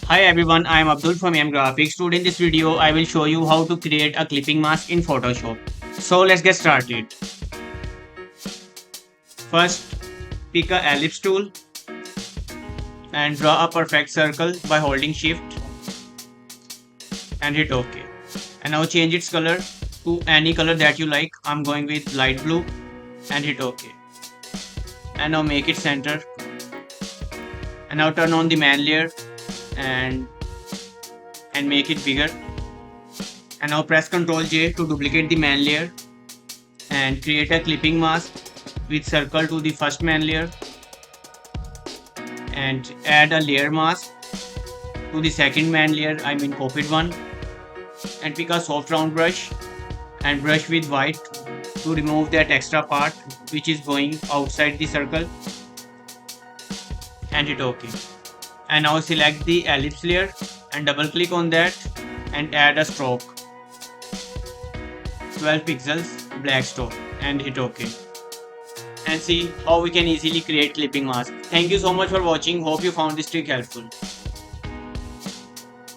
Hi everyone, I am Abdul from AM Graphix. Today in this video, I will show you how to create a clipping mask in Photoshop. So let's get started. First, pick a ellipse tool and draw a perfect circle by holding shift and hit OK. And now change its color to any color that you like. I'm going with light blue and hit OK. And now make it center. And now turn on the man layer and make it bigger. And now press Ctrl J to duplicate the man layer and create a clipping mask with circle to the first man layer and add a layer mask to the second man layer, I mean copied one, and pick a soft round brush and brush with white to remove that extra part which is going outside the circle and hit OK. And now select the ellipse layer and double click on that and add a stroke 12 pixels black stroke and hit OK. And see how we can easily create clipping mask. Thank you so much for watching. Hope you found this trick helpful.